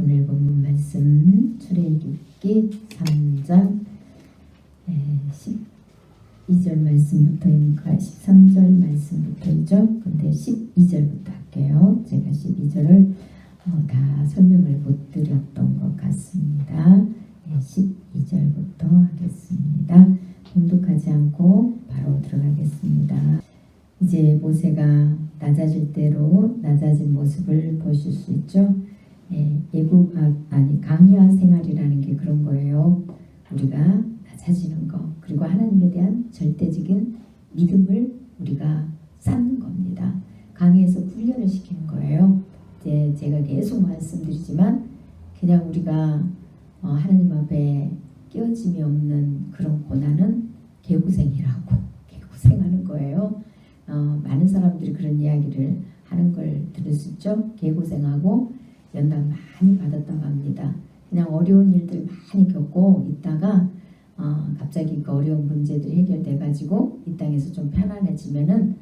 오늘 본문 말씀 출애굽기 3장 12절 말씀부터인가 13절 말씀부터이죠. 근데 12절부터 할게요. 제가 12절을 다 설명을 못 드렸던 것 같습니다. 12절부터 하겠습니다. 공독하지 않고 바로 들어가겠습니다. 이제 모세가 낮아질 대로 낮아진 모습을 보실 수 있죠. 강야 생활이라는 게 그런 거예요. 우리가 낮아지는 거, 그리고 하나님에 대한 절대적인 믿음을 우리가 쌓는 겁니다. 강야에서 훈련을 시키는 거예요. 이제 제가 계속 말씀드리지만 그냥 우리가 하나님 앞에 끼어짐이 없는 그런 고난은 개고생이라고 개고생하는 거예요. 많은 사람들이 그런 이야기를 하는 걸 들을 수 있죠. 개고생하고 연단 많이 받았다고 합니다. 그냥 어려운 일들 많이 겪고 있다가 갑자기 그 어려운 문제들이 해결돼 가지고 이 땅에서 좀 편안해지면은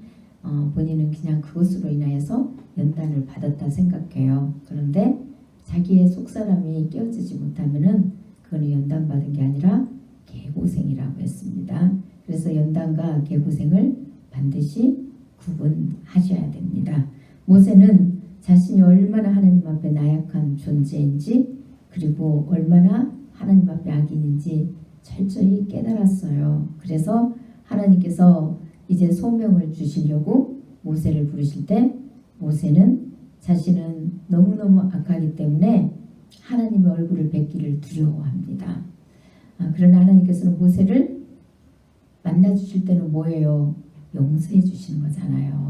본인은 그냥 그것으로 인하여서 연단을 받았다 생각해요. 그런데 자기의 속사람이 깨어지지 못하면은 그거는 연단 받은 게 아니라 개고생이라고 했습니다. 그래서 연단과 개고생을 반드시 구분하셔야 됩니다. 모세는 자신이 얼마나 하나님 앞에 나약한 존재인지, 그리고 얼마나 하나님 앞에 악인인지 철저히 깨달았어요. 그래서 하나님께서 이제 소명을 주시려고 모세를 부르실 때 모세는 자신은 너무너무 악하기 때문에 하나님의 얼굴을 뵙기를 두려워합니다. 그러나 하나님께서는 모세를 만나주실 때는 뭐예요? 용서해 주시는 거잖아요.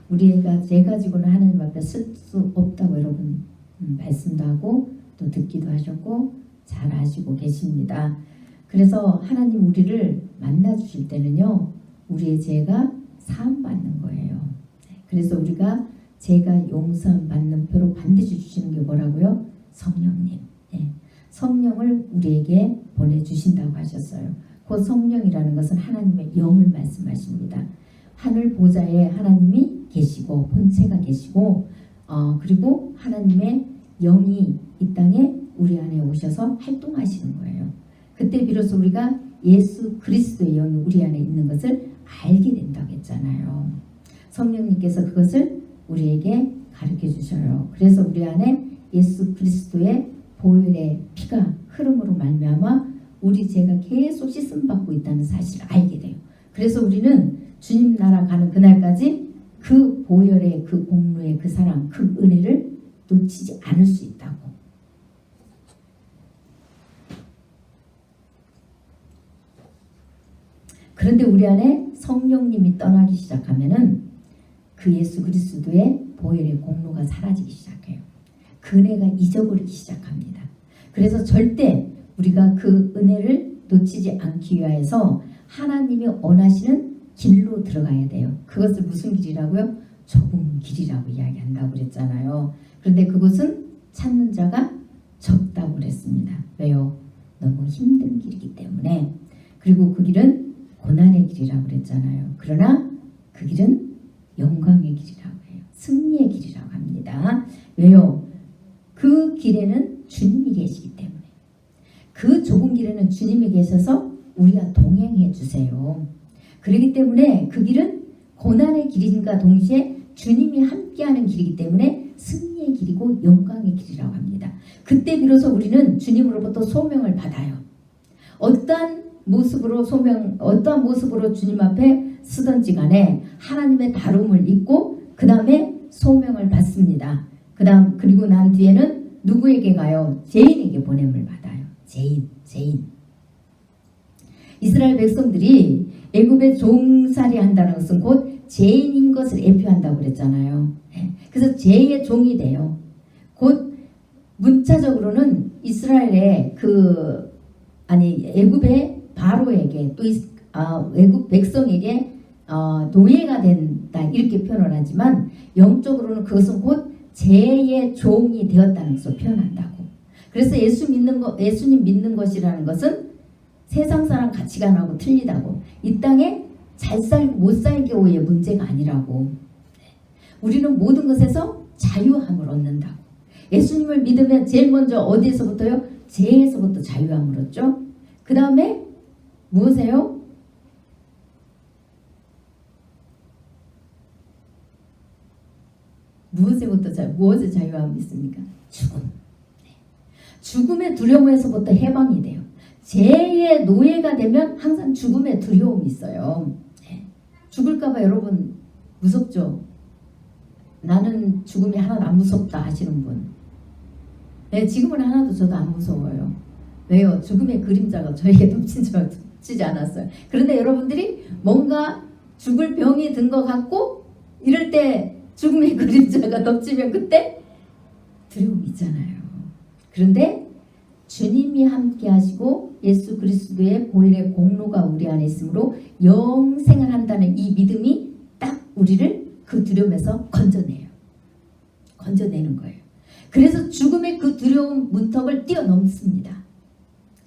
우리가 죄 가지고는 하나님 앞에 쓸 수 없다고 여러분 말씀도 하고 또 듣기도 하셨고 잘 아시고 계십니다. 그래서 하나님 우리를 만나 주실 때는요, 우리의 죄가 사함받는 거예요. 그래서 우리가 죄가 용서받는 표로 반드시 주시는 게 뭐라고요? 성령님. 성령을 우리에게 보내주신다고 하셨어요. 그 성령이라는 것은 하나님의 영을 말씀하십니다. 하늘 보좌에 하나님이 계시고 본체가 계시고 그리고 하나님의 영이 이 땅에 우리 안에 오셔서 활동하시는 거예요. 그때 비로소 우리가 예수 그리스도의 영이 우리 안에 있는 것을 알게 된다고 했잖아요. 성령님께서 그것을 우리에게 가르쳐 주셔요. 그래서 우리 안에 예수 그리스도의 보혈의 피가 흐름으로 말미암아 우리 죄가 계속 씻음 받고 있다는 사실을 알게 돼요. 그래서 우리는 주님 나라 가는 그날까지 그 보혈의 그 공로의 그 사랑, 그 은혜를 놓치지 않을 수 있다고. 그런데 우리 안에 성령님이 떠나기 시작하면은 그 예수 그리스도의 보혈의 공로가 사라지기 시작해요. 그 은혜가 잊어버리기 시작합니다. 그래서 절대 우리가 그 은혜를 놓치지 않기 위하여서 하나님이 원하시는 길로 들어가야 돼요. 그것을 무슨 길이라고요? 좁은 길이라고 이야기한다고 그랬잖아요. 그런데 그곳은 찾는 자가 적다고 그랬습니다. 왜요? 너무 힘든 길이기 때문에. 그리고 그 길은 고난의 길이라고 그랬잖아요. 그러나 그 길은 영광의 길이라고 해요. 승리의 길이라고 합니다. 왜요? 그 길에는 주님이 계시기 때문에. 그 좁은 길에는 주님이 계셔서 우리가 동행해 주세요. 그렇기 때문에 그 길은 고난의 길인가 동시에 주님이 함께하는 길이기 때문에 승리의 길이고 영광의 길이라고 합니다. 그때 비로소 우리는 주님으로부터 소명을 받아요. 어떠한 모습으로 주님 앞에 쓰든지 간에 하나님의 다룸을 입고 그 다음에 소명을 받습니다. 그리고 난 뒤에는 누구에게 가요? 죄인에게 보냄을 받아요. 죄인. 이스라엘 백성들이 애굽에 종살이 한다는 것은 곧 죄인인 것을 예표한다고 그랬잖아요. 그래서 죄의 종이 돼요. 곧 문자적으로는 이스라엘의 애굽의 바로에게 또 애굽 백성에게 노예가 된다 이렇게 표현을 하지만 영적으로는 그것은 곧 죄의 종이 되었다는 것을 표현한다고. 그래서 예수님 믿는 것이라는 것은 세상 사람 가치관하고 틀리다고. 이 땅에 잘 살고 못 살고의 문제가 아니라고. 우리는 모든 것에서 자유함을 얻는다고. 예수님을 믿으면 제일 먼저 어디에서부터요? 죄에서부터 자유함을 얻죠. 그 다음에 무엇이에요? 무엇의 자유함이 있습니까? 죽음. 죽음의 두려움에서부터 해방이 돼요. 죄의 노예가 되면 항상 죽음의 두려움이 있어요. 죽을까봐 여러분 무섭죠? 나는 죽음이 하나도 안 무섭다 하시는 분. 네, 지금은 하나도 저도 안 무서워요. 왜요? 죽음의 그림자가 저에게 덮치지 않았어요. 그런데 여러분들이 뭔가 죽을 병이 든 것 같고 이럴 때 죽음의 그림자가 덮치면 그때 두려움이 있잖아요. 그런데 주님이 함께 하시고 예수 그리스도의 보혈의 공로가 우리 안에 있으므로 영생을 한다는 이 믿음이 딱 우리를 그 두려움에서 건져내는 거예요. 그래서 죽음의 그 두려움 문턱을 뛰어넘습니다.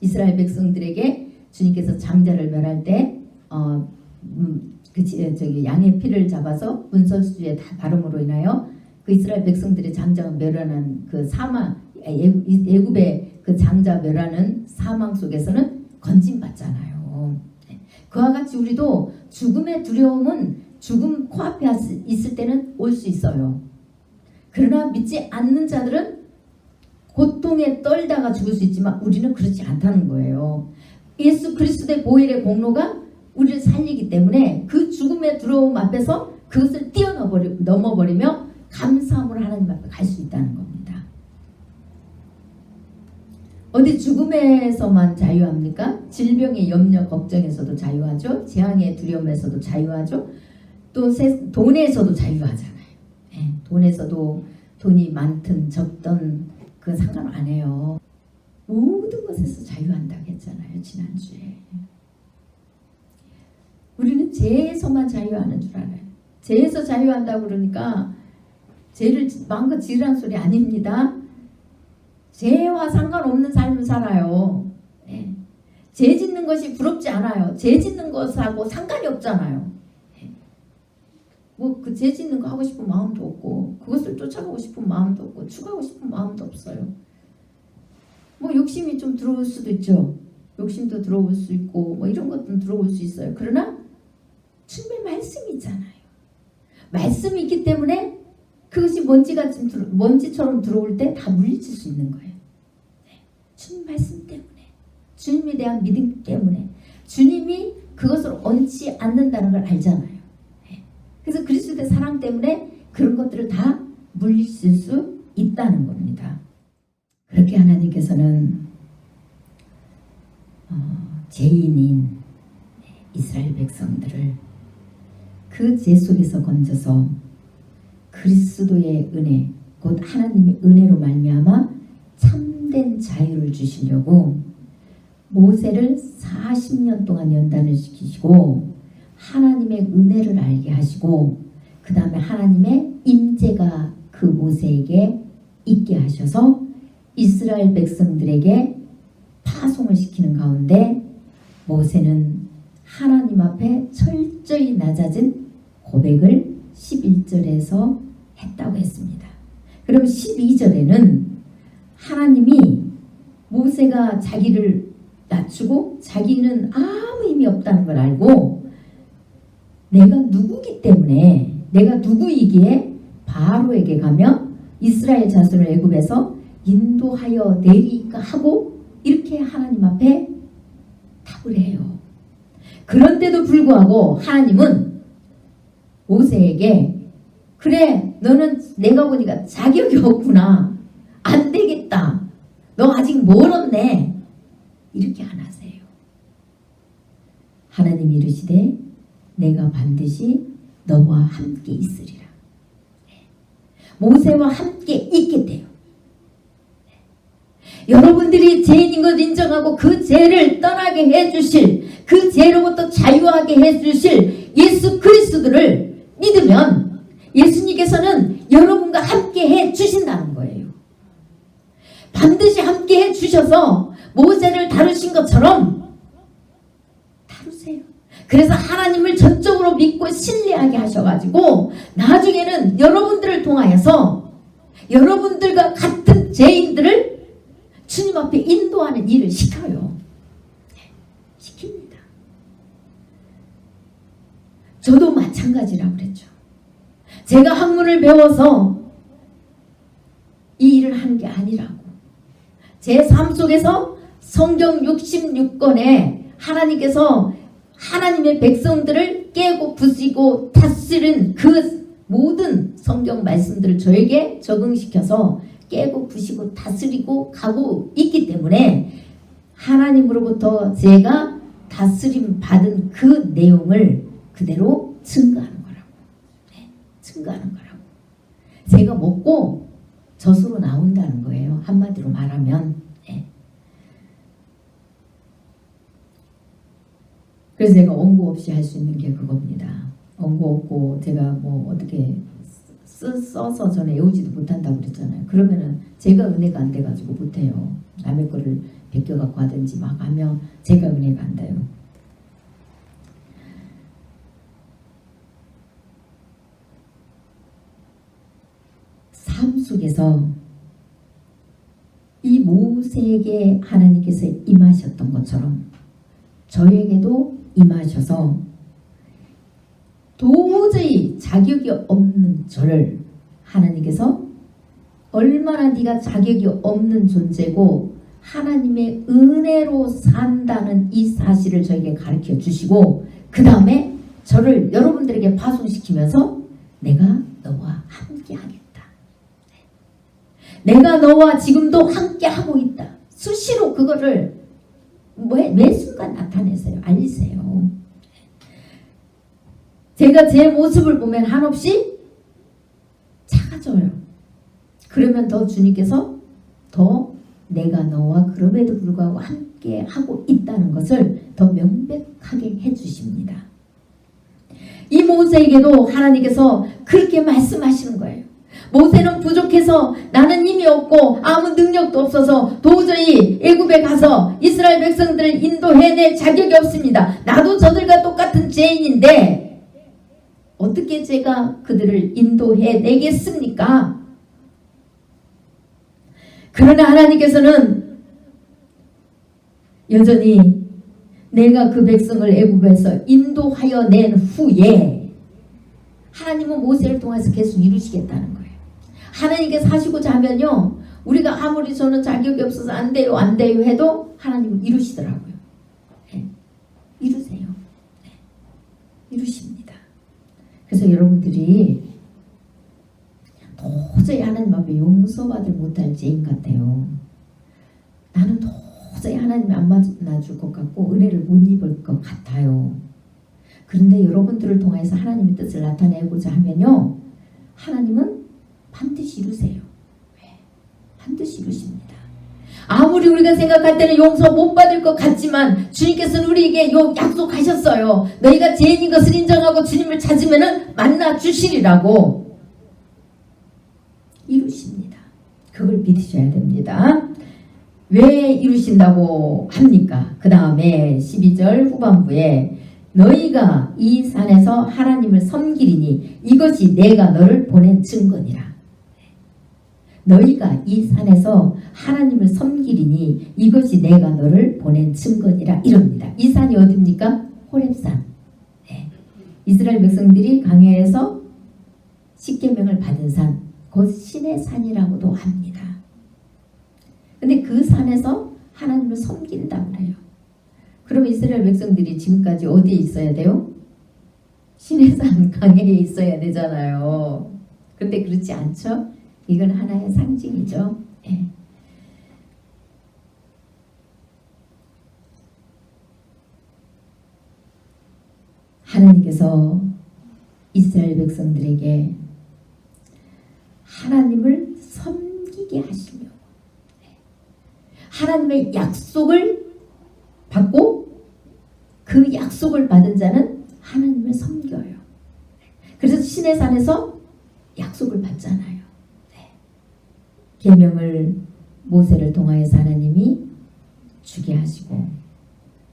이스라엘 백성들에게 주님께서 장자를 멸할 때 양의 피를 잡아서 문설주에 다 바름으로 인하여 그 이스라엘 백성들의 장자가 멸하는 그 사망, 애굽의 그 장자 멸하는 사망 속에서는 건진받잖아요. 그와 같이 우리도 죽음의 두려움은 죽음 코앞에 있을 때는 올 수 있어요. 그러나 믿지 않는 자들은 고통에 떨다가 죽을 수 있지만 우리는 그렇지 않다는 거예요. 예수 그리스도의 보혈의 공로가 우리를 살리기 때문에 그 죽음의 두려움 앞에서 그것을 넘어버리며 감사함으로 하나님 앞에 갈 수 있다는 겁니다. 어디 죽음에서만 자유합니까? 질병의 염려 걱정에서도 자유하죠. 재앙의 두려움에서도 자유하죠. 또 돈에서도 자유하잖아요. 네, 돈에서도 돈이 많든 적든 그 상관 안 해요. 모든 것에서 자유한다고 했잖아요. 지난주에. 우리는 죄에서만 자유하는 줄 알아요. 죄에서 자유한다고 그러니까 죄를 마음껏 지으라는 소리 아닙니다. 죄와 상관없는 삶을 살아요. 네. 죄 짓는 것이 부럽지 않아요. 죄 짓는 것하고 상관이 없잖아요. 네. 뭐 그 죄 짓는 거 하고 싶은 마음도 없고 그것을 쫓아가고 싶은 마음도 없고 추구하고 싶은 마음도 없어요. 뭐 욕심이 좀 들어올 수도 있죠. 욕심도 들어올 수 있고 뭐 이런 것도 들어올 수 있어요. 그러나 주님의 말씀이 있잖아요. 말씀이 있기 때문에 그것이 먼지처럼 들어올 때 다 물리칠 수 있는 거예요. 네. 주님 말씀 때문에, 주님에 대한 믿음 때문에, 주님이 그것을 얹지 않는다는 걸 알잖아요. 네. 그래서 그리스도의 사랑 때문에 그런 것들을 다 물리칠 수 있다는 겁니다. 그렇게 하나님께서는 죄인인 이스라엘 백성들을 그 죄 속에서 건져서 그리스도의 은혜, 곧 하나님의 은혜로 말미암아 참된 자유를 주시려고 모세를 40년 동안 연단을 시키시고 하나님의 은혜를 알게 하시고 그 다음에 하나님의 임재가 그 모세에게 있게 하셔서 이스라엘 백성들에게 파송을 시키는 가운데 모세는 하나님 앞에 철저히 낮아진 고백을 11절에서 했다고 했습니다. 그럼 12절에는 하나님이 모세가 자기를 낮추고 자기는 아무 힘이 없다는 걸 알고 내가 누구기 때문에 내가 누구이기에 바로에게 가며 이스라엘 자손을 애굽에서 인도하여 내리까 하고 이렇게 하나님 앞에 답을 해요. 그런데도 불구하고 하나님은 모세에게 그래 너는 내가 보니까 자격이 없구나. 안 되겠다. 너 아직 멀었네. 이렇게 안 하세요. 하나님이 이르시되 내가 반드시 너와 함께 있으리라. 모세와 함께 있게 돼요. 여러분들이 죄인인 것 인정하고 그 죄를 떠나게 해주실 그 죄로부터 자유하게 해주실 예수 그리스도를 믿으면 예수님께서는 여러분과 함께 해주신다는 거예요. 반드시 함께 해주셔서 모세를 다루신 것처럼 다루세요. 그래서 하나님을 전적으로 믿고 신뢰하게 하셔가지고 나중에는 여러분들을 통하여서 여러분들과 같은 죄인들을 주님 앞에 인도하는 일을 시켜요. 시킵니다. 저도 마찬가지라고 그랬죠. 제가 학문을 배워서 이 일을 한 게 아니라고. 제 삶 속에서 성경 66권에 하나님께서 하나님의 백성들을 깨고 부수고 다스린 그 모든 성경 말씀들을 저에게 적응시켜서 깨고 부시고 다스리고 가고 있기 때문에 하나님으로부터 제가 다스림 받은 그 내용을 그대로 증거하는 거라고. 네, 증거하는 거라고. 제가 먹고 젖으로 나온다는 거예요. 한마디로 말하면. 네. 그래서 제가 원고 없이 할 수 있는 게 그겁니다. 원고 없고 제가 뭐 어떻게 써서 저는 외우지도 못한다고 그랬잖아요. 그러면은 제가 은혜가 안 돼가지고 못해요. 남의 거를 베껴갖고 하든지 막 하면 제가 은혜가 안 돼요. 삶 속에서 이 모세에게 하나님께서 임하셨던 것처럼 저에게도 임하셔서 도저히 자격이 없는 저를 하나님께서 얼마나 네가 자격이 없는 존재고 하나님의 은혜로 산다는 이 사실을 저에게 가르쳐 주시고 그 다음에 저를 여러분들에게 파송시키면서 내가 너와 함께 하겠다. 내가 너와 지금도 함께 하고 있다. 수시로 그거를 매 순간 나타내세요. 알리세요. 제가 제 모습을 보면 한없이 작아져요. 그러면 더 주님께서 더 내가 너와 그럼에도 불구하고 함께 하고 있다는 것을 더 명백하게 해주십니다. 이 모세에게도 하나님께서 그렇게 말씀하시는 거예요. 모세는 부족해서 나는 힘이 없고 아무 능력도 없어서 도저히 애굽에 가서 이스라엘 백성들을 인도해낼 자격이 없습니다. 나도 저들과 똑같은 죄인인데 어떻게 제가 그들을 인도해내겠습니까? 그러나 하나님께서는 여전히 내가 그 백성을 애굽에서 인도하여 낸 후에 하나님은 모세를 통해서 계속 이루시겠다는 거예요. 하나님께서 하시고자 하면요, 우리가 아무리 저는 자격이 없어서 안 돼요 해도 하나님은 이루시더라고요. 네. 이루세요. 네. 이루십니다. 그래서 여러분들이 도저히 하나님 앞에 용서받을 못할 죄인 같아요. 나는 도저히 하나님이 안 만나줄 것 같고 은혜를 못 입을 것 같아요. 그런데 여러분들을 통해서 하나님의 뜻을 나타내고자 하면요, 하나님은 반드시 이루세요. 반드시 이루십니다. 아무리 우리가 생각할 때는 용서 못 받을 것 같지만 주님께서는 우리에게 약속하셨어요. 너희가 죄인인 것을 인정하고 주님을 찾으면 만나 주시리라고. 이루십니다. 그걸 믿으셔야 됩니다. 왜 이루신다고 합니까? 그 다음에 12절 후반부에 너희가 이 산에서 하나님을 섬기리니 이것이 내가 너를 보낸 증거니라. 너희가 이 산에서 하나님을 섬기리니 이것이 내가 너를 보낸 증거니라 이럽니다. 이 산이 어디입니까? 호렙산. 네. 이스라엘 백성들이 광야에서 십계명을 받은 산, 곧 신의 산이라고도 합니다. 근데 그 산에서 하나님을 섬긴다고 해요. 그럼 이스라엘 백성들이 지금까지 어디에 있어야 돼요? 신의 산 강야에 있어야 되잖아요. 근데 그렇지 않죠? 이건 하나의 상징이죠. 예. 하나님께서 이스라엘 백성들에게 하나님을 섬기게 하시며 하나님의 약속을 받고 그 약속을 받은 자는 하나님을 섬겨요. 그래서 신의 산에서 약속을 받잖아요. 계명을 모세를 통하여서 하나님이 주게 하시고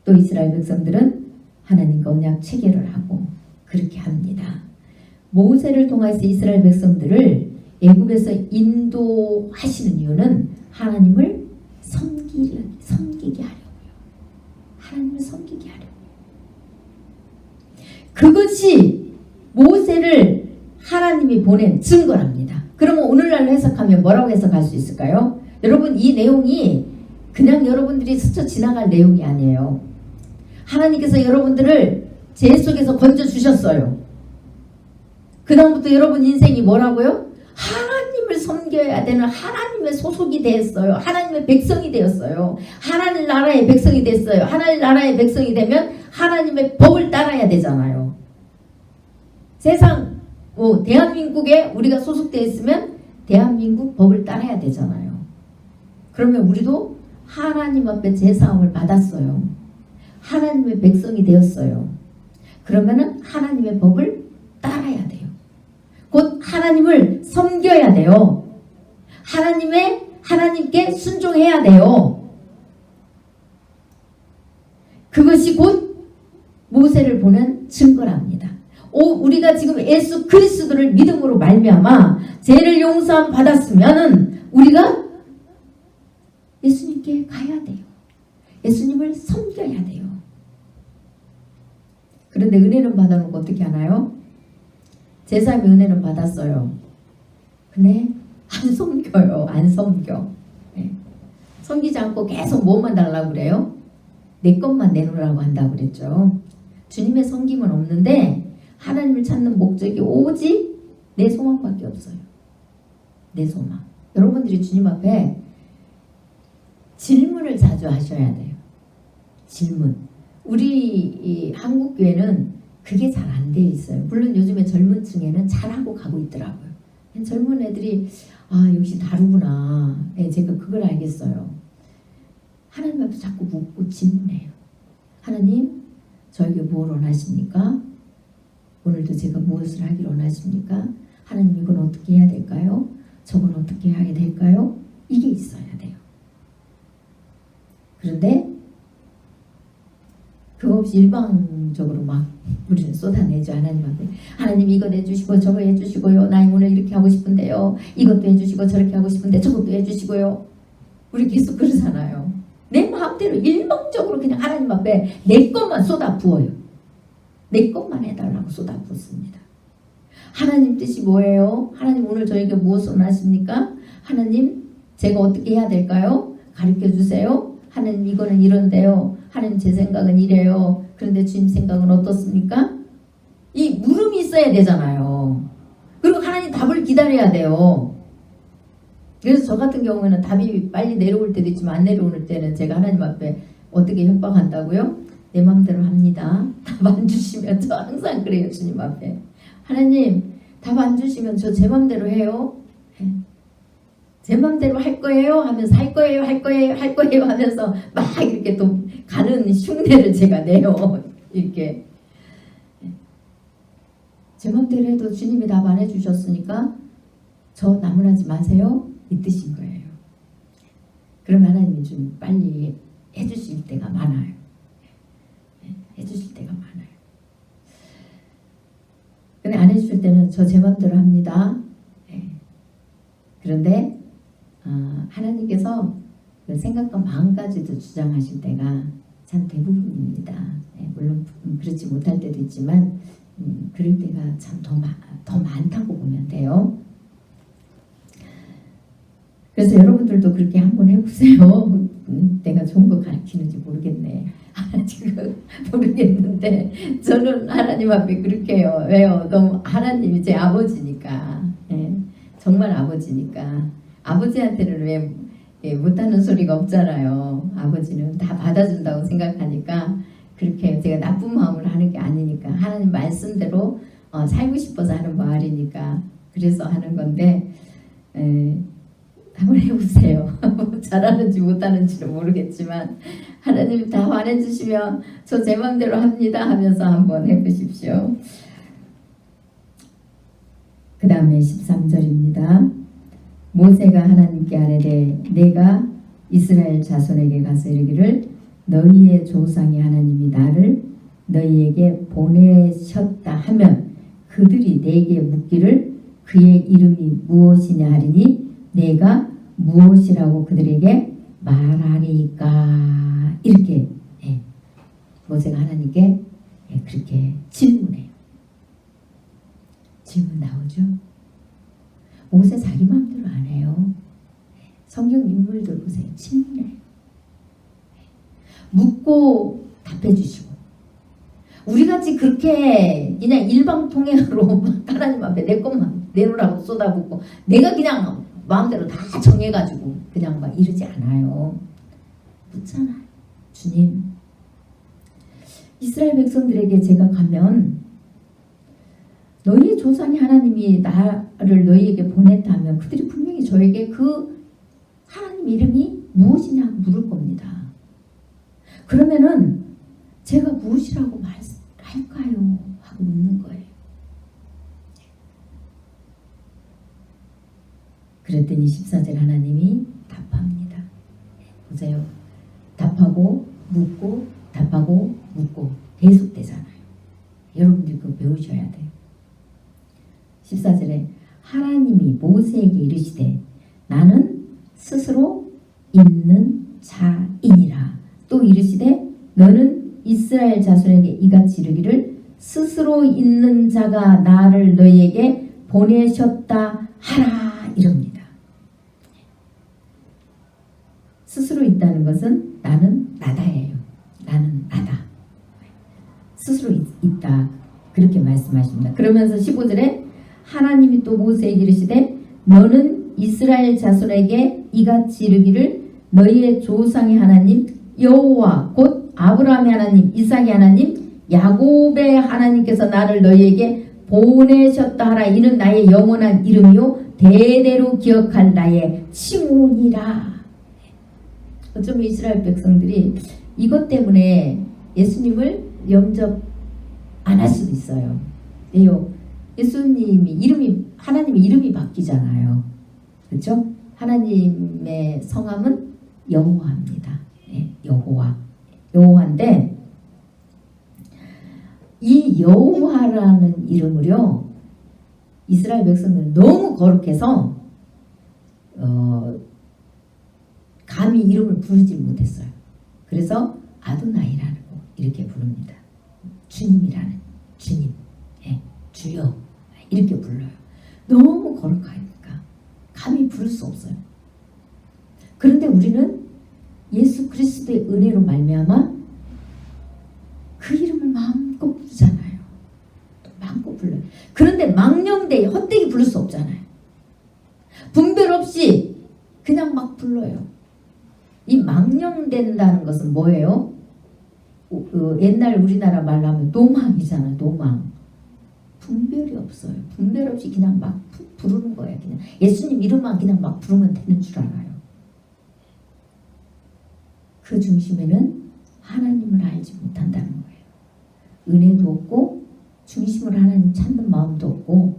또 이스라엘 백성들은 하나님과 언약 체결을 하고 그렇게 합니다. 모세를 통해서 이스라엘 백성들을 애굽에서 인도하시는 이유는 하나님을 섬기게 하려고요. 하나님을 섬기게 하려고. 그것이 모세를 하나님이 보낸 증거랍니다. 그러면 오늘날 해석하면 뭐라고 해석할 수 있을까요? 여러분, 이 내용이 그냥 여러분들이 스쳐 지나갈 내용이 아니에요. 하나님께서 여러분들을 죄 속에서 건져주셨어요. 그 다음부터 여러분 인생이 뭐라고요? 하나님을 섬겨야 되는 하나님의 소속이 되었어요. 하나님의 백성이 되었어요. 하나님 나라의 백성이 됐어요. 하나님 나라의 백성이 되면 하나님의 법을 따라야 되잖아요. 세상 대한민국에 우리가 소속되어 있으면 대한민국 법을 따라야 되잖아요. 그러면 우리도 하나님 앞에 제사함을 받았어요. 하나님의 백성이 되었어요. 그러면은 하나님의 법을 따라야 돼요. 곧 하나님을 섬겨야 돼요. 하나님께 순종해야 돼요. 그것이 곧 모세를 보는 증거랍니다. 우리가 지금 예수 그리스도를 믿음으로 말미암아 죄를 용서함 받았으면은 우리가 예수님께 가야 돼요. 예수님을 섬겨야 돼요. 그런데 은혜는 받아놓고 어떻게 하나요? 제사의 은혜는 받았어요. 근데 안 섬겨요. 안 섬겨. 네. 섬기지 않고 계속 뭐만 달라고 그래요? 내 것만 내놓으라고 한다고 그랬죠. 주님의 섬김은 없는데 하나님을 찾는 목적이 오직 내 소망밖에 없어요. 내 소망. 여러분들이 주님 앞에 질문을 자주 하셔야 돼요. 질문. 우리 이 한국교회는 그게 잘 안 돼 있어요. 물론 요즘에 젊은 층에는 잘하고 가고 있더라고요. 젊은 애들이 역시 다르구나. 제가 그걸 알겠어요. 하나님 앞에 자꾸 묻고 질문해요. 하나님, 저에게 뭘 원하십니까? 오늘도 제가 무엇을 하기를 원하십니까? 하나님, 이건 어떻게 해야 될까요? 저건 어떻게 해야 될까요? 이게 있어야 돼요. 그런데 그거 없이 일방적으로 막 우리는 쏟아내죠. 하나님 앞에. 하나님 이거 내주시고 저거 해주시고요. 나 오늘 이렇게 하고 싶은데요. 이것도 해주시고 저렇게 하고 싶은데 저것도 해주시고요. 우리 계속 그러잖아요. 내 마음대로 일방적으로 그냥 하나님 앞에 내 것만 쏟아 부어요. 내 것만 해달라고 쏟아 붓습니다. 하나님 뜻이 뭐예요? 하나님 오늘 저에게 무엇을 원하십니까? 하나님 제가 어떻게 해야 될까요? 가르쳐 주세요. 하나님 이거는 이런데요. 하나님 제 생각은 이래요. 그런데 주님 생각은 어떻습니까? 이 물음이 있어야 되잖아요. 그리고 하나님 답을 기다려야 돼요. 그래서 저 같은 경우에는 답이 빨리 내려올 때도 있지만 안 내려올 때는 제가 하나님 앞에 어떻게 협박한다고요? 내 마음대로 합니다. 답 안 주시면 저 항상 그래요. 주님 앞에. 하나님 답 안 주시면 저 제 마음대로 해요. 제 마음대로 할 거예요 하면서 할 거예요 하면서 막 이렇게 또 가는 흉내를 제가 내요. 이렇게 제 마음대로 해도 주님이 답 안 해주셨으니까 저 나무라지 마세요 이 뜻인 거예요. 그러면 하나님이 좀 빨리 해주실 때가 많아요. 해주실 때가 많아요. 근데 안 해주실 때는 저 제 마음대로 합니다. 그런데 하나님께서 그 생각과 마음까지도 주장하실 때가 참 대부분입니다. 물론 그렇지 못할 때도 있지만 그럴 때가 참 더 많다고 보면 돼요. 그래서 여러분들도 그렇게 한번 해보세요. 내가 좋은 거 가르치는지 모르겠네. 지금 모르겠는데 저는 하나님 앞에 그렇게 해요. 왜요? 너무 하나님이 제 아버지니까. 정말 아버지니까. 아버지한테는 왜 못하는 소리가 없잖아요. 아버지는 다 받아준다고 생각하니까 그렇게 제가 나쁜 마음으로 하는 게 아니니까 하나님 말씀대로 살고 싶어서 하는 말이니까 그래서 하는 건데 한번 해보세요. 잘하는지 못하는지는 모르겠지만 하나님 다 말해주시면 저 제 마음대로 합니다 하면서 한번 해보십시오. 그 다음에 13절입니다. 모세가 하나님께 아뢰되 내가 이스라엘 자손에게 가서 이르기를 너희의 조상의 하나님이 나를 너희에게 보내셨다 하면 그들이 내게 묻기를 그의 이름이 무엇이냐 하리니 내가 무엇이라고 그들에게 말하리까. 이렇게 모세가 하나님께 그렇게 질문해요. 질문 나오죠. 모세 자기 마음대로 안 해요. 성경 인물들 보세요. 질문해요. 묻고 답해 주시고, 우리같이 그렇게 그냥 일방통행으로 하나님 앞에 내 것만 내놓으라고 쏟아붓고 내가 그냥 마음대로 다 정해가지고 그냥 막 이러지 않아요. 묻잖아요. 주님, 이스라엘 백성들에게 제가 가면 너희의 조상이 하나님이 나를 너희에게 보냈다면 그들이 분명히 저에게 그 하나님 이름이 무엇이냐고 물을 겁니다. 그러면은 제가 무엇이라고 말할까요? 하고 묻는 거예요. 그랬더니 14절 하나님이 답합니다. 보세요. 답하고 묻고 답하고 묻고 계속되잖아요. 여러분들 그거 배우셔야 돼요. 14절에 하나님이 모세에게 이르시되 나는 스스로 있는 자이니라. 또 이르시되 너는 이스라엘 자손에게 이같이 이르기를 스스로 있는 자가 나를 너희에게 보내셨다 하라. 이럽니다. 스스로 있다는 것은 나는 나다예요. 나는 나다. 스스로 있다. 그렇게 말씀하십니다. 그러면서 15절에 하나님이 또 모세에게 이르시되 너는 이스라엘 자손에게 이같이 이르기를 너희의 조상의 하나님 여호와 곧 아브라함의 하나님 이삭의 하나님 야곱의 하나님께서 나를 너희에게 보내셨다 하라. 이는 나의 영원한 이름이요 대대로 기억할 나의 칭호니라. 어쩌면 이스라엘 백성들이 이것 때문에 예수님을 영접 안 할 수도 있어요. 왜요? 예수님이 이름이 하나님의 이름이 바뀌잖아요. 그렇죠? 하나님의 성함은 여호와입니다. 여호와인데 이 여호와라는 이름을요 이스라엘 백성들은 너무 거룩해서 감히 이름을 부르지 못했어요. 그래서 아도나이라는 거 이렇게 부릅니다. 주님이라는 주님, 주여 이렇게 불러요. 너무 거룩하니까 감히 부를 수 없어요. 그런데 우리는 예수 그리스도의 은혜로 말미암아 그 이름을 마음껏 부르잖아요. 마음껏 불러요. 그런데 망령되이 헛되이 부를 수 없잖아요. 분별 없이 그냥 막 불러요. 이 망령된다는 것은 뭐예요? 옛날 우리나라 말로 하면 노망이잖아. 노망. 분별이 없어요. 분별 없이 그냥 막 부르는 거예요. 그냥 예수님 이름만 그냥 막 부르면 되는 줄 알아요. 그 중심에는 하나님을 알지 못한다는 거예요. 은혜도 없고 중심으로 하나님 찾는 마음도 없고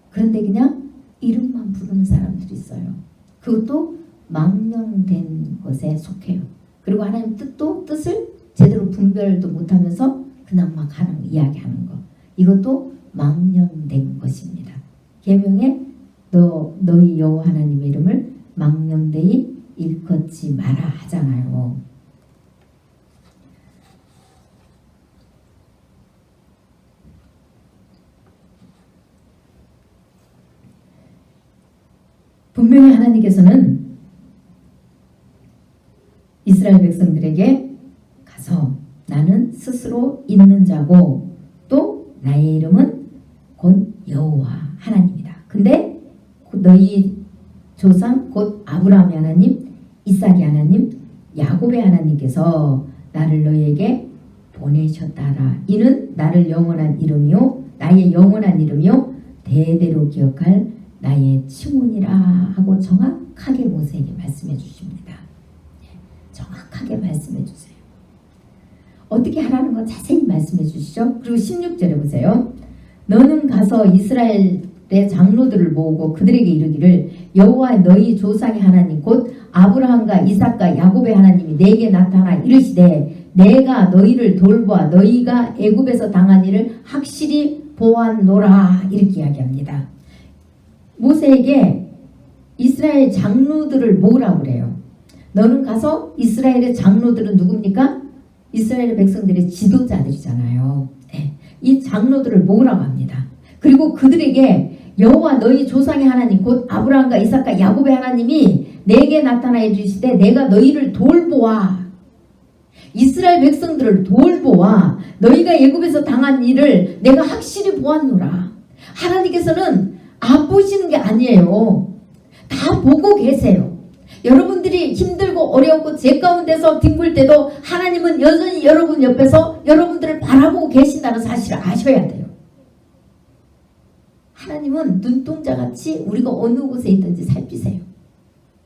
그런데 그냥 이름만 부르는 사람들이 있어요. 그것도 망령된 것에 속해요. 그리고 하나님 뜻을 제대로 분별도 못하면서 그냥 막 이야기하는 거. 이것도 망령된 것입니다. 계명에 너희 여호와 하나님의 이름을 망령되이 일컫지 마라 하잖아요. 분명히 하나님께서는 이스라엘 백성들에게 가서 나는 스스로 있는 자고 또 나의 이름은 곧 여호와 하나님이다. 근데 너희 조상 곧 아브라함의 하나님, 이삭의 하나님, 야곱의 하나님께서 나를 너희에게 보내셨다라. 이는 나를 영원한 이름이요 나의 영원한 이름이요 대대로 기억할 나의 칭호니라 하고 정확하게 모세에게 말씀해 주십니다. 정확하게 말씀해 주세요. 어떻게 하라는 거 자세히 말씀해 주시죠. 그리고 16절에 보세요. 너는 가서 이스라엘의 장로들을 모으고 그들에게 이르기를 여호와 너희 조상의 하나님 곧 아브라함과 이삭과 야곱의 하나님이 내게 나타나 이르시되 내가 너희를 돌보아 너희가 애굽에서 당한 일을 확실히 보았노라. 이렇게 이야기합니다. 모세에게 이스라엘 장로들을 모으라고 그래요. 너는 가서 이스라엘의 장로들은 누굽니까? 이스라엘 백성들의 지도자들이잖아요. 네. 이 장로들을 모으라고 합니다. 그리고 그들에게 여호와 너희 조상의 하나님 곧 아브라함과 이삭과 야곱의 하나님이 내게 나타나 이르시되 내가 너희를 돌보아 이스라엘 백성들을 돌보아 너희가 애굽에서 당한 일을 내가 확실히 보았노라. 하나님께서는 안 보시는 게 아니에요. 다 보고 계세요. 여러분들이 힘들고 어렵고 제 가운데서 뒹굴 때도 하나님은 여전히 여러분 옆에서 여러분들을 바라보고 계신다는 사실을 아셔야 돼요. 하나님은 눈동자같이 우리가 어느 곳에 있든지 살피세요.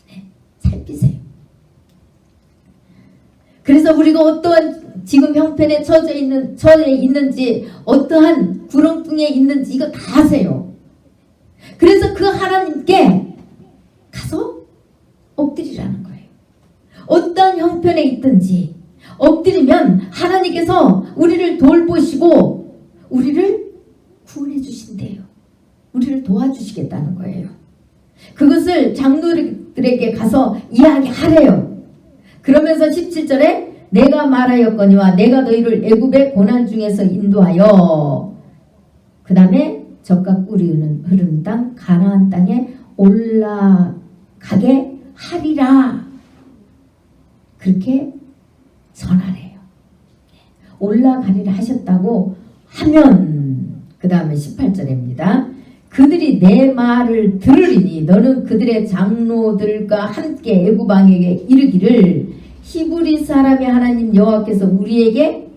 네, 살피세요. 그래서 우리가 어떠한 지금 형편에 처해 있는지 어떠한 구렁텅이에 있는지 이거 다 아세요. 그래서 그 하나님께 가서 엎드리라는 거예요. 어떠한 형편에 있든지 엎드리면 하나님께서 우리를 돌보시고 우리를 구원해 주신대요. 우리를 도와주시겠다는 거예요. 그것을 장로들에게 가서 이야기하래요. 그러면서 17절에 내가 말하였거니와 내가 너희를 애굽의 고난 중에서 인도하여 그 다음에 젖과 꿀이 흐르는 땅 가나안 땅에 올라가게 하리라. 그렇게 전하래요. 올라가리라 하셨다고 하면 그 다음에 18절입니다. 그들이 내 말을 들으리니 너는 그들의 장로들과 함께 애굽 왕에게 이르기를 히브리 사람의 하나님 여호와께서 우리에게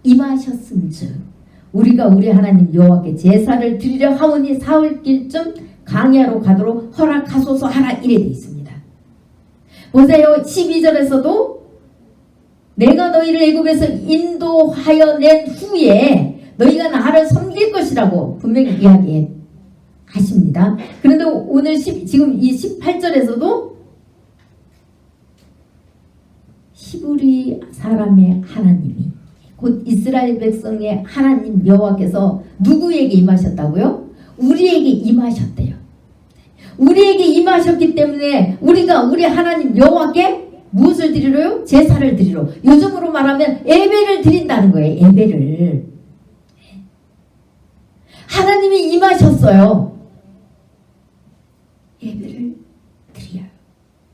임하셨음즉 우리가 우리 하나님 여호와께 제사를 드리려 하오니 사흘길쯤 광야로 가도록 허락하소서 하라 이래 되어 있습니다. 보세요. 12절에서도 내가 너희를 애굽에서 인도하여 낸 후에 너희가 나를 섬길 것이라고 분명히 이야기하십니다. 그런데 오늘 지금 이 18절에서도 히브리 사람의 하나님이 곧 이스라엘 백성의 하나님 여호와께서 누구에게 임하셨다고요? 우리에게 임하셨대요. 우리에게 임하셨기 때문에 우리가 우리 하나님 여호와께 무엇을 드리러요? 제사를 드리러. 요즘으로 말하면 예배를 드린다는 거예요. 예배를. 하나님이 임하셨어요. 예배를 드려요.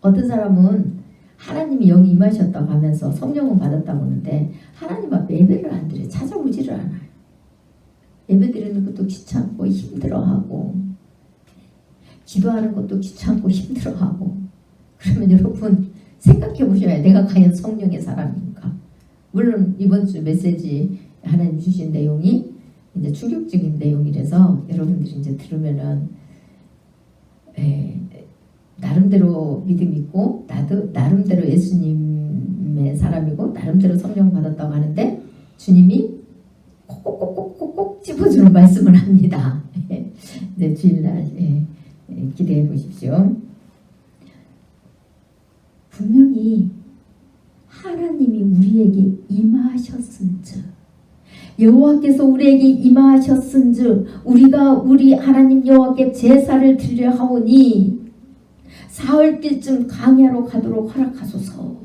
어떤 사람은 하나님이 영이 임하셨다고 하면서 성령은 받았다고 하는데 하나님 앞에 예배를 안 드려요. 찾아오지를 않아요. 예배 드리는 것도 귀찮고 힘들어하고 기도하는 것도 귀찮고 힘들어하고 그러면 여러분 생각해 보셔야 내가 과연 성령의 사람인가. 물론 이번 주 메시지 하나님 주신 내용이 이제 충격적인 내용이라서 여러분들이 이제 들으면은 나름대로 믿음 있고 나름대로 예수님의 사람이고 나름대로 성령 받았다고 하는데 주님이 콕콕콕콕콕 찝어주는 말씀을 합니다. 네, 주일날 기대해 보십시오. 분명히 하나님이 우리에게 임하셨은즉 여호와께서 우리에게 임하셨은즉 우리가 우리 하나님 여호와께 제사를 드리려 하오니 사흘길쯤 광야로 가도록 허락하소서.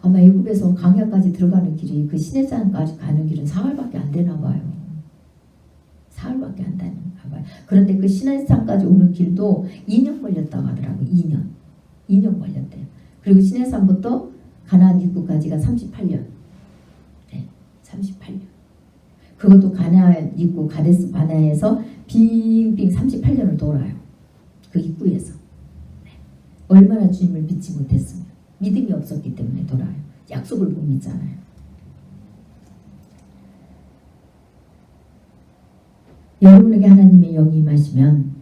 아마 애굽에서 광야까지 들어가는 길이 그 시내산까지 가는 길은 사흘밖에 안 되나 봐요. 사흘밖에 안 되나 봐요. 그런데 그 시내산까지 오는 길도 2년 걸렸다고 하더라고요. 2년 걸렸대요. 그리고 시내산부터 가나안 입구까지가 38년. 네, 38년. 그것도 가나안 입구 가데스 바네아에서 빙빙 38년을 돌아요. 그 입구에서. 네. 얼마나 주님을 믿지 못했으면. 믿음이 없었기 때문에 돌아요. 약속을 못 믿잖아요. 여러분에게 하나님의 영이 임하시면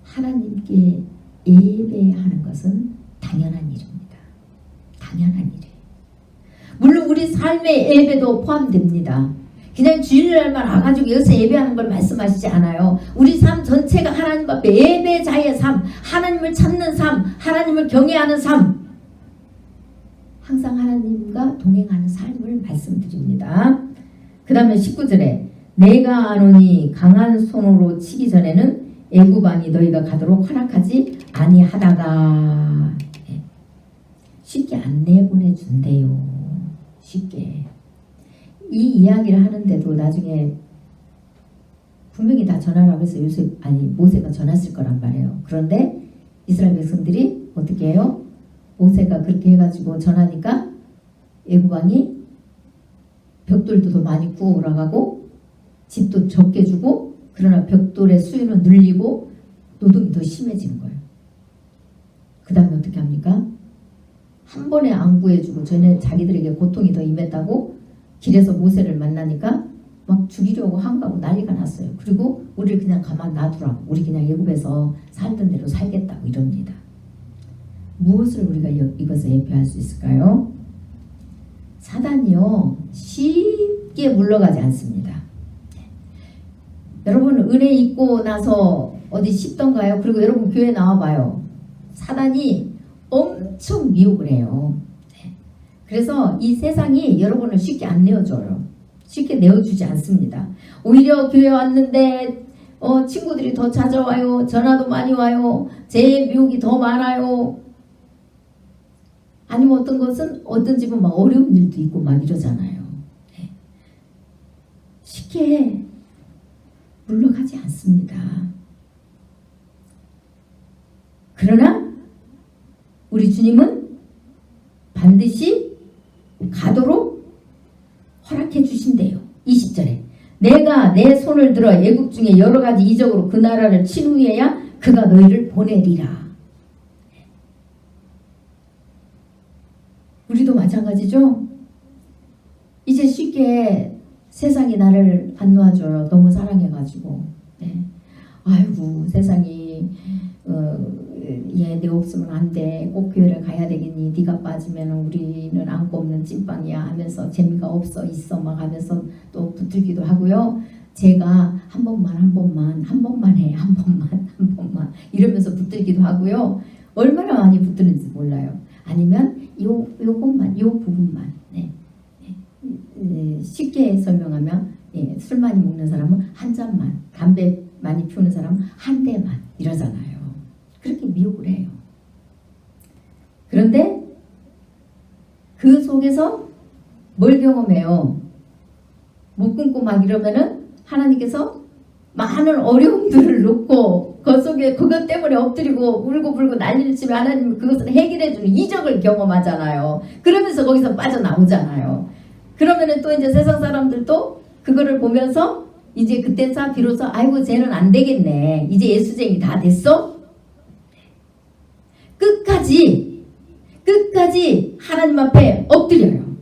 하나님께 예배하는 것은 당연한 일입니다. 당연한 일이에요. 물론 우리 삶의 예배도 포함됩니다. 그냥 주일날만 와가지고 여기서 예배하는 걸 말씀하시지 않아요. 우리 삶 전체가 하나님 앞에 예배자의 삶, 하나님을 찾는 삶, 하나님을 경외하는 삶, 항상 하나님과 동행하는 삶을 말씀드립니다. 그 다음에 19절에 내가 아노니 강한 손으로 치기 전에는 애굽 왕이 너희가 가도록 허락하지 아니하다가 쉽게 안 내보내준대요. 쉽게. 이 이야기를 하는데도 나중에 분명히 다 전하라고 해서 모세가 전했을 거란 말이에요. 그런데 이스라엘 백성들이 어떻게 해요? 모세가 그렇게 해가지고 전하니까 애굽 왕이 벽돌도 더 많이 구워오라고 집도 적게 주고, 그러나 벽돌의 수요는 늘리고 노동이 더 심해지는 거예요. 그 다음에 어떻게 합니까? 한 번에 안 구해주고 전에 자기들에게 고통이 더 임했다고 길에서 모세를 만나니까 막 죽이려고 한가하고 난리가 났어요. 그리고 우리를 그냥 가만 놔두라. 우리 그냥 애굽에서 살던 대로 살겠다고 이럽니다. 무엇을 우리가 이것을 예표할 수 있을까요? 사단이요, 쉽게 물러가지 않습니다. 여러분 은혜 입고 나서 어디 쉽던가요? 그리고 여러분 교회 나와봐요. 사단이 엄청 미혹을 해요. 그래서 이 세상이 여러분을 쉽게 안 내어줘요. 쉽게 내어주지 않습니다. 오히려 교회 왔는데 친구들이 더 찾아와요. 전화도 많이 와요. 제 미혹이 더 많아요. 아니면 어떤 집은 막 어려운 일도 있고 막 이러잖아요. 쉽게 물러가지 않습니다. 그러나 우리 주님은 반드시 가도록 허락해 주신대요. 20절에 내가 내 손을 들어 애굽 중에 여러 가지 이적으로 그 나라를 친 후에야 그가 너희를 보내리라. 우리도 마찬가지죠. 이제 쉽게 세상이 나를 안 놔줘요. 너무 사랑해가지고. 네. 아이고 세상이 얘 내 없으면 안 돼. 꼭 교회를 가야 되겠니? 네가 빠지면 우리는 안고 없는 찐빵이야 하면서 재미가 없어 있어 막 하면서 또 붙들기도 하고요. 제가 한 번만 해. 한 번만 이러면서 붙들기도 하고요. 얼마나 많이 붙드는지 몰라요. 아니면 요 부분만. 쉽게 설명하면 술 많이 먹는 사람은 한 잔만, 담배 많이 피우는 사람은 한 대만 이러잖아요. 그렇게 미혹을 해요. 그런데 그 속에서 뭘 경험해요? 못 끊고 막 이러면은 하나님께서 많은 어려움들을 놓고 그 속에 그것 때문에 엎드리고 울고 난리를 치면 하나님은 그것을 해결해주는 이적을 경험하잖아요. 그러면서 거기서 빠져나오잖아요. 그러면은 또 이제 세상 사람들도 그거를 보면서 이제 그때서 비로소 아이고 쟤는 안 되겠네. 이제 예수쟁이 다 됐어? 끝까지 하나님 앞에 엎드려요.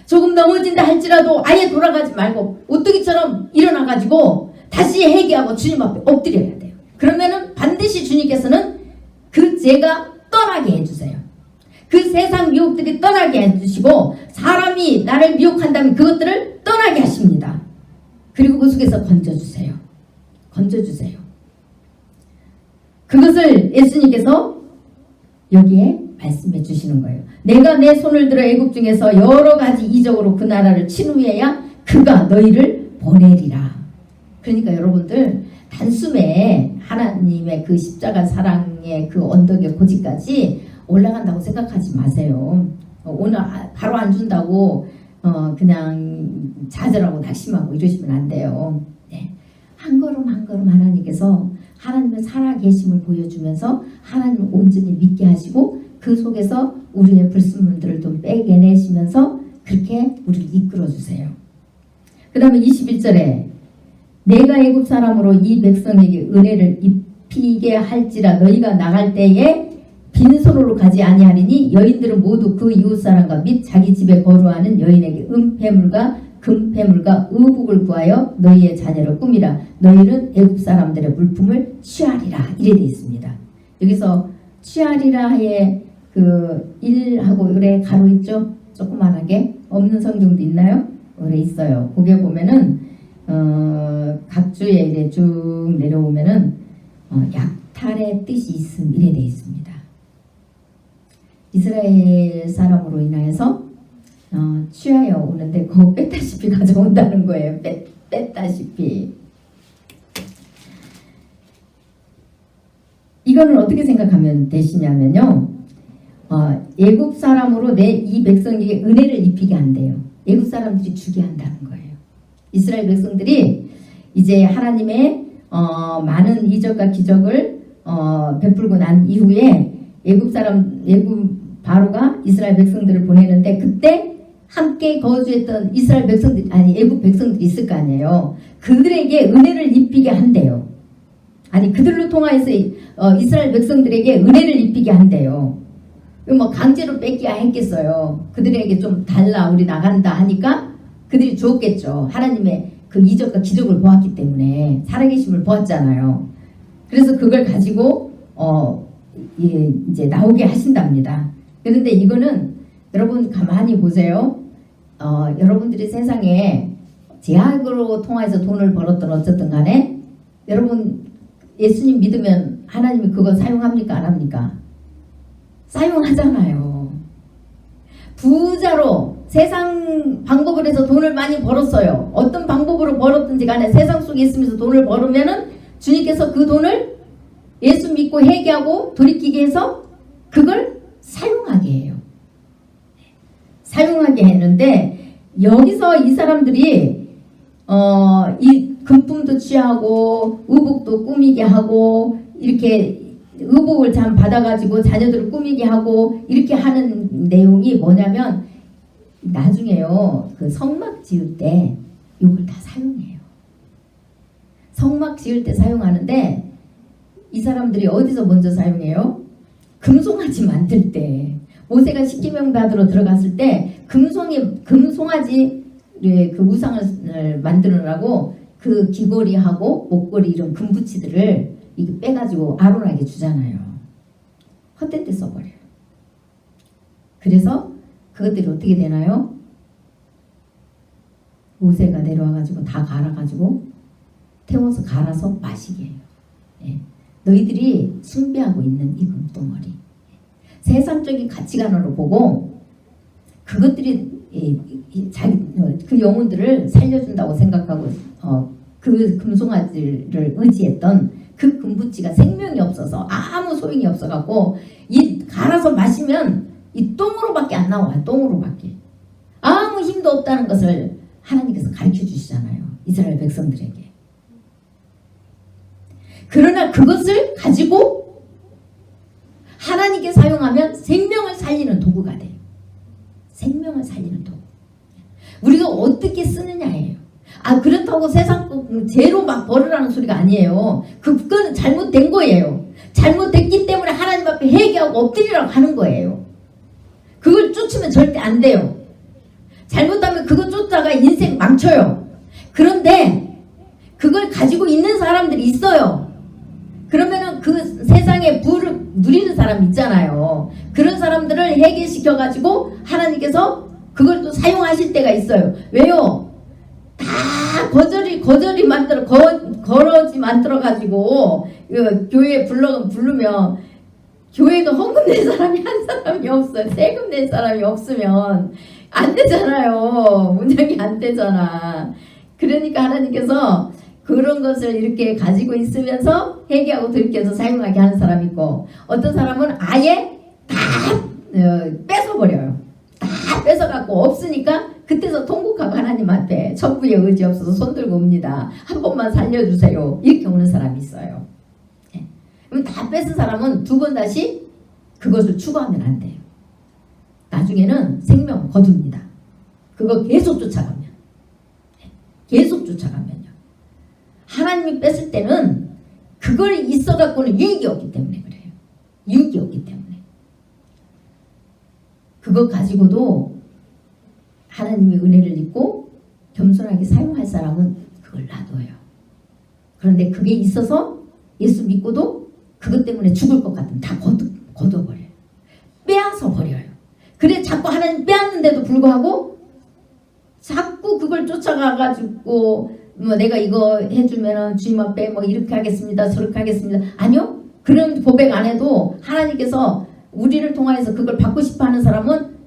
조금 넘어진다 할지라도 아예 돌아가지 말고 오뚜기처럼 일어나가지고 다시 회개하고 주님 앞에 엎드려야 돼요. 그러면은 반드시 주님께서는 그 죄가 떠나게 해주세요. 그 세상 미혹들이 떠나게 해주시고 사람이 나를 미혹한다면 그것들을 떠나게 하십니다. 그리고 그 속에서 건져주세요. 그것을 예수님께서 여기에 말씀해 주시는 거예요. 내가 내 손을 들어 애굽 중에서 여러 가지 이적으로 그 나라를 친 후에야 그가 너희를 보내리라. 그러니까 여러분들 단숨에 하나님의 그 십자가 사랑의 그 언덕의 고지까지 올라간다고 생각하지 마세요. 오늘 바로 안 준다고 그냥 좌절하고 낙심하고 이러시면 안 돼요. 네. 한 걸음 하나님께서 하나님의 살아계심을 보여주면서 하나님을 온전히 믿게 하시고 그 속에서 우리의 불순물들을 좀 빼내시면서 그렇게 우리를 이끌어주세요. 그 다음에 21절에 내가 애굽 사람으로 이 백성에게 은혜를 입히게 할지라 너희가 나갈 때에 빈손으로 가지 아니하리니 여인들은 모두 그 이웃사람과 및 자기 집에 거주하는 여인에게 은폐물과 금폐물과 의복을 구하여 너희의 자녀를 꾸미라. 너희는 애굽 사람들의 물품을 취하리라. 이래 되어 있습니다. 여기서 취하리라의 그 1하고 을에 가로 있죠? 조그만하게 없는 성경도 있나요? 을에 있어요. 거기에 보면은 각주에 이제 쭉 내려오면은 약탈의 뜻이 있음 이래 되어 있습니다. 이스라엘 사람으로 인하여서 취하여 오는데 그거 뺐다시피 가져온다는 거예요. 뺐다시피. 이거는 어떻게 생각하면 되시냐면요. 애굽 사람으로 내 이 백성에게 은혜를 입히게 한대요. 애굽 사람들이 주게 한다는 거예요. 이스라엘 백성들이 이제 하나님의 많은 이적과 기적을 베풀고 난 이후에 애굽 바로가 이스라엘 백성들을 보내는데 그때 함께 거주했던 이스라엘 백성들 애굽 백성들이 있을 거 아니에요. 그들에게 은혜를 입히게 한대요. 아니 그들로 통하여서 이스라엘 백성들에게 은혜를 입히게 한대요. 뭐 강제로 뺏기야 했겠어요. 그들에게 좀 달라 우리 나간다 하니까 그들이 줬겠죠. 하나님의 그 이적과 기적을 보았기 때문에 살아계심을 보았잖아요. 그래서 그걸 가지고 이제 나오게 하신답니다. 그런데 이거는 여러분 가만히 보세요. 여러분들이 세상에 제약으로 통해서 돈을 벌었든 어쨌든 간에 여러분 예수님 믿으면 하나님이 그거 사용합니까? 안 합니까? 사용하잖아요. 부자로 세상 방법을 해서 돈을 많이 벌었어요. 어떤 방법으로 벌었든지 간에 세상 속에 있으면서 돈을 벌으면은 주님께서 그 돈을 예수 믿고 회개하고 돌이키게 해서 그걸 사용하게 해요. 사용하게 했는데 여기서 이 사람들이 이 금품도 취하고 의복도 꾸미게 하고 이렇게 의복을 참 받아가지고 자녀들을 꾸미게 하고 이렇게 하는 내용이 뭐냐면 나중에요 그 성막 지을 때 이걸 다 사용해요. 성막 지을 때 사용하는데 이 사람들이 어디서 먼저 사용해요? 금송아지 만들 때 모세가 십계명 받으러 들어갔을 때 금송아지 그 우상을 만들으라고 그 귀걸이하고 목걸이 이런 금부치들을 이거 빼가지고 아론에게 주잖아요. 헛된 데 써버려요. 그래서 그것들이 어떻게 되나요? 모세가 내려와가지고 다 갈아가지고 태워서 갈아서 마시게 해요. 예. 너희들이 숭배하고 있는 이 금덩어리 세상적인 가치관으로 보고 그것들이 그 영혼들을 살려준다고 생각하고 그 금송아지를 의지했던 그 금부치가 생명이 없어서 아무 소용이 없어갖고 이 갈아서 마시면 이 똥으로밖에 안 나와요. 똥으로밖에 아무 힘도 없다는 것을 하나님께서 가르쳐 주시잖아요. 이스라엘 백성들에게. 그러나 그것을 가지고 하나님께 사용하면 생명을 살리는 도구가 돼요. 생명을 살리는 도구. 우리가 어떻게 쓰느냐예요. 그렇다고 세상 죄로 막 벌으라는 소리가 아니에요. 그거는 잘못된 거예요. 잘못됐기 때문에 하나님 앞에 회개하고 엎드리라고 하는 거예요. 그걸 쫓으면 절대 안 돼요. 잘못하면 그거 쫓다가 인생 망쳐요. 그런데 그걸 가지고 있는 사람들이 있어요. 그러면은 그 세상에 부를 누리는 사람 있잖아요. 그런 사람들을 해결시켜가지고 하나님께서 그걸 또 사용하실 때가 있어요. 왜요? 다 거저리 거러지 만들어가지고 교회에 부르면 교회가 헌금 낼 사람이 한 사람이 없어요. 세금 낼 사람이 없으면 안 되잖아요. 운영이 안 되잖아. 그러니까 하나님께서 그런 것을 이렇게 가지고 있으면서 회개하고 돌이켜서 사용하게 하는 사람이 있고 어떤 사람은 아예 다 뺏어버려요. 다 뺏어갖고 없으니까 그때서 통곡하고 하나님 앞에 천부의 의지 없어서 손 들고 옵니다. 한 번만 살려주세요. 이렇게 오는 사람이 있어요. 그럼 다 뺏은 사람은 두 번 다시 그것을 추구하면 안 돼요. 나중에는 생명 거둡니다. 그거 계속 쫓아가면. 계속 쫓아가면요. 하나님이 뺐을 때는 그걸 있어갖고는 유익이 없기 때문에 그래요. 유익이 없기 때문에. 그거 가지고도 하나님의 은혜를 입고 겸손하게 사용할 사람은 그걸 놔둬요. 그런데 그게 있어서 예수 믿고도 그것 때문에 죽을 것 같으면 다 걷어버려요. 빼앗아 버려요. 그래 자꾸 하나님 빼앗는데도 불구하고 자꾸 그걸 쫓아가가지고 뭐 내가 이거 해주면은 주님 앞에 뭐 이렇게 하겠습니다 저렇게 하겠습니다. 아니요. 그런 고백 안 해도 하나님께서 우리를 통하여서 그걸 받고 싶어 하는 사람은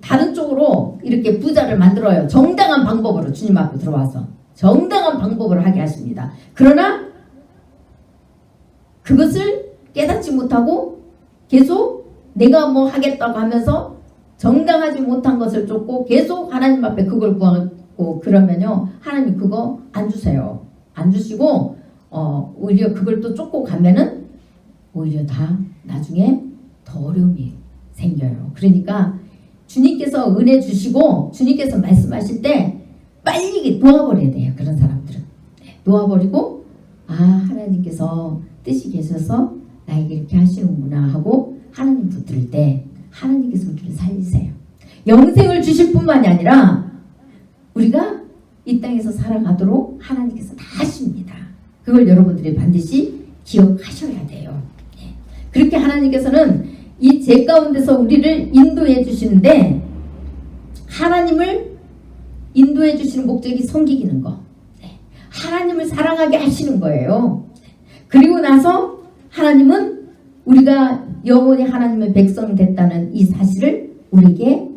다른 쪽으로 이렇게 부자를 만들어요. 정당한 방법으로 주님 앞에 들어와서 정당한 방법으로 하게 하십니다. 그러나 그것을 깨닫지 못하고 계속 내가 뭐 하겠다고 하면서 정당하지 못한 것을 쫓고 계속 하나님 앞에 그걸 구하고 그러면요, 하나님 그거 안 주세요. 안 주시고 오히려 그걸 또 쫓고 가면은 오히려 다 나중에 더 어려움이 생겨요. 그러니까 주님께서 은혜 주시고 주님께서 말씀하실 때 빨리 놓아버려야 돼요. 그런 사람들은 놓아버리고, 아, 하나님께서 뜻이 계셔서 나에게 이렇게 하시는구나 하고 하나님 붙들 때 하나님께서 우리를 살리세요. 영생을 주실 뿐만이 아니라 우리가 이 땅에서 살아가도록 하나님께서 다 하십니다. 그걸 여러분들이 반드시 기억하셔야 돼요. 그렇게 하나님께서는 이 죄 가운데서 우리를 인도해 주시는데, 하나님을 인도해 주시는 목적이 섬기기는 거, 하나님을 사랑하게 하시는 거예요. 그리고 나서 하나님은 우리가 영원히 하나님의 백성이 됐다는 이 사실을 우리에게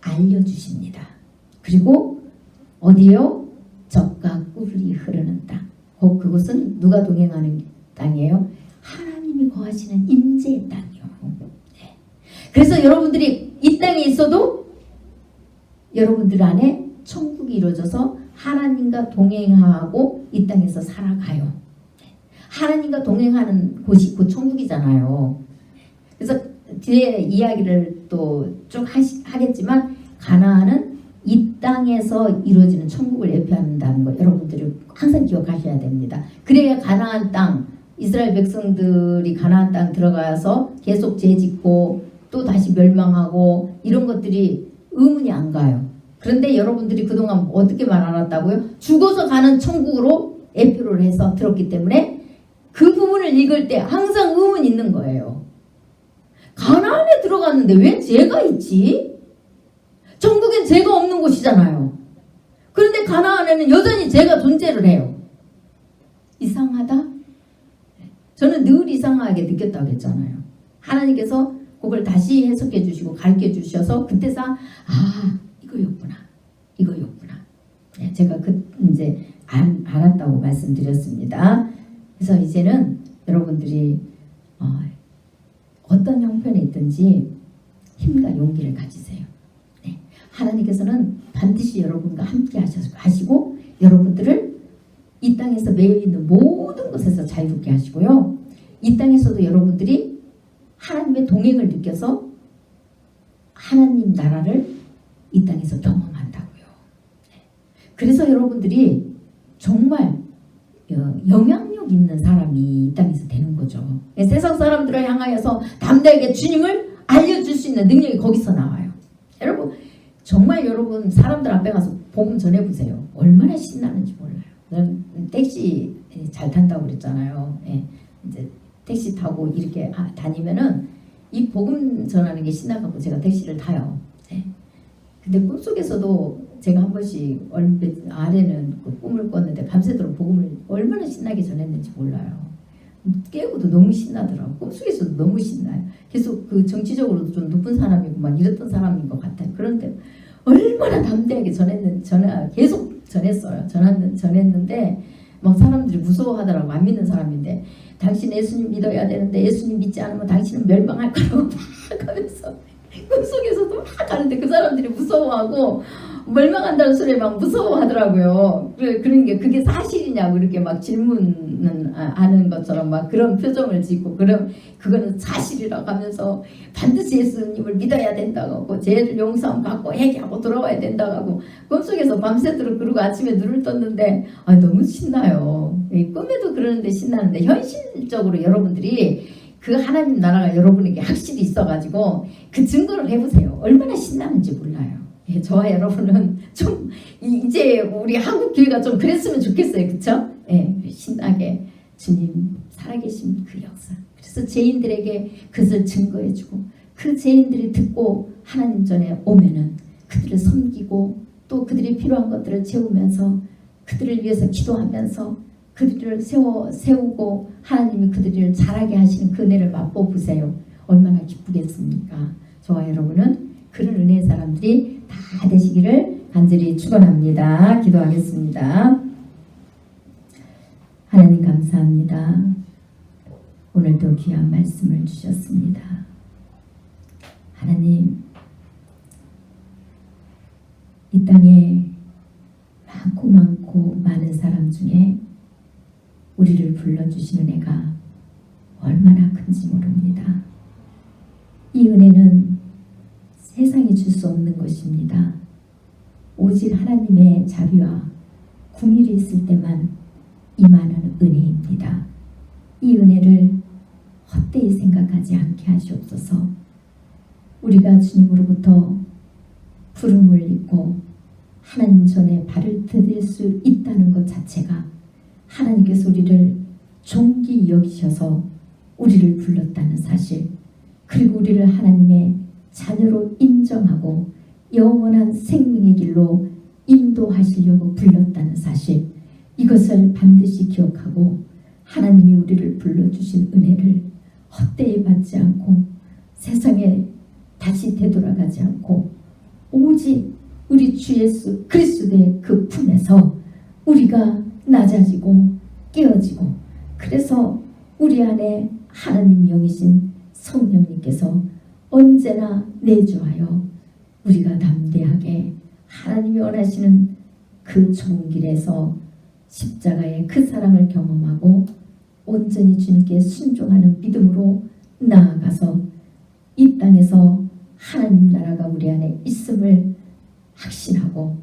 알려주십니다. 그리고 어디요? 젖과 꿀이 흐르는 땅. 그곳은 누가 동행하는 땅이에요? 하나님이 거하시는 임재의 땅이요. 그래서 여러분들이 이 땅에 있어도 여러분들 안에 천국이 이루어져서 하나님과 동행하고 이 땅에서 살아가요. 하나님과 동행하는 곳이 그 천국이잖아요. 그래서 뒤에 이야기를 또 쭉 하겠지만, 가나안은 이 땅에서 이루어지는 천국을 예표한다는 거 여러분들이 항상 기억하셔야 됩니다. 그래야 가나안 땅, 이스라엘 백성들이 가나안 땅 들어가서 계속 죄짓고 또 다시 멸망하고 이런 것들이 의문이 안 가요. 그런데 여러분들이 그동안 어떻게 알았다고요? 죽어서 가는 천국으로 예표를 해서 들었기 때문에 그 부분을 읽을 때 항상 의문이 있는 거예요. 가나안에 들어갔는데 왜 죄가 있지? 천국엔 죄가 없는 곳이잖아요. 그런데 가나안에는 여전히 죄가 존재를 해요. 이상하다? 저는 늘 이상하게 느꼈다고 했잖아요. 하나님께서 그걸 다시 해석해 주시고 가르쳐 주셔서 그때서 이거였구나. 제가 이제 알았다고 말씀드렸습니다. 그래서 이제는 여러분들이 어떤 형편에 있든지 힘과 용기를 가지세요. 하나님께서는 반드시 여러분과 함께 하시고 여러분들을 이 땅에서 매여 있는 모든 것에서 자유롭게 하시고요. 이 땅에서도 여러분들이 하나님의 동행을 느껴서 하나님 나라를 이 땅에서 경험한다고요. 그래서 여러분들이 정말 영향력 있는 사람이 이 땅에서 되는 거죠. 세상 사람들을 향하여서 담대하게 주님을 알려줄 수 있는 능력이 거기서 나와요. 여러분, 정말 여러분 사람들 앞에 가서 복음 전해보세요. 얼마나 신나는지 몰라요. 저는 택시 잘 탄다고 그랬잖아요. 이제 택시 타고 이렇게 다니면은 이 복음 전하는 게 신나갖고 제가 택시를 타요. 근데 꿈속에서도 제가 한 번씩 얼핏 아래는 그 꿈을 꿨는데 밤새도록 복음을 얼마나 신나게 전했는지 몰라요. 깨고도 너무 신나더라고요. 꿈속에서도 너무 신나요. 계속 그 정치적으로도 좀 높은 사람이고 막 이랬던 사람인 것 같아요. 그런데 얼마나 담대하게 계속 전했어요. 전했는데 막 사람들이 무서워하더라고. 안 믿는 사람인데, 당신 예수님 믿어야 되는데 예수님 믿지 않으면 당신은 멸망할 거라고 막 하면서 꿈속에서도 막 하는데 그 사람들이 무서워하고 멸망한다는 소리에 막 무서워하더라고요. 그러니까 그게 사실이냐고 이렇게 막 질문은 하는 것처럼 막 그런 표정을 짓고, 그거는 사실이라고 하면서 반드시 예수님을 믿어야 된다고 하고 죄를 용서함 받고 회개하고 돌아와야 된다고 하고 꿈속에서 밤새도록 그러고 아침에 눈을 떴는데 너무 신나요. 꿈에도 그러는데 신나는데 현실적으로 여러분들이 그 하나님 나라가 여러분에게 확실히 있어가지고 그 증거를 해보세요. 얼마나 신나는지 몰라요. 저와 여러분은 좀 이제 우리 한국 교회가 좀 그랬으면 좋겠어요. 그쵸? 신나게 주님 살아계신 그 역사. 그래서 죄인들에게 그것을 증거해주고 그 죄인들이 듣고 하나님 전에 오면은 그들을 섬기고 또 그들이 필요한 것들을 채우면서 그들을 위해서 기도하면서 그들을 세우고 하나님이 그들을 자라게 하시는 그 은혜를 맛보세요. 얼마나 기쁘겠습니까? 저와 여러분은 그런 은혜의 사람들이 다 되시기를 간절히 축원합니다. 기도하겠습니다. 하나님 감사합니다. 오늘도 귀한 말씀을 주셨습니다. 하나님, 이 땅에 많고 많은 사람 중에 우리를 불러주시는 애가 얼마나 큰지 모릅니다. 이 은혜는 세상이 줄 수 없는 것입니다. 오직 하나님의 자비와 궁일이 있을 때만 임하는 은혜입니다. 이 은혜를 헛되이 생각하지 않게 하시옵소서. 우리가 주님으로부터 부름을 입고 하나님 전에 발을 디딜 수 있다는 것 자체가 하나님께서 우리를 존귀 여기셔서 우리를 불렀다는 사실, 그리고 우리를 하나님의 자녀로 인정하고 영원한 생명의 길로 인도하시려고 불렀다는 사실, 이것을 반드시 기억하고 하나님이 우리를 불러주신 은혜를 헛되이 받지 않고 세상에 다시 되돌아가지 않고 오직 우리 주 예수 그리스도의 그 품에서 우리가 낮아지고 깨어지고, 그래서 우리 안에 하나님 영이신 성령님께서 언제나 내주하여 우리가 담대하게 하나님이 원하시는 그 좋은 길에서 십자가의 그 사랑을 경험하고 온전히 주님께 순종하는 믿음으로 나아가서 이 땅에서 하나님 나라가 우리 안에 있음을 확신하고,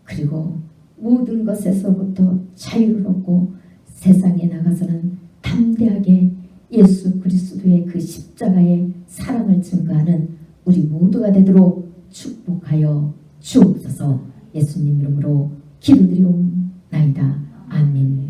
그리고 모든 것에서부터 자유를 얻고 세상에 나가서는 담대하게 예수 그리스도의 그 십자가의 사랑을 증거하는 우리 모두가 되도록 축복하여 주옵소서. 예수님 이름으로 기도드리옵나이다. 아멘.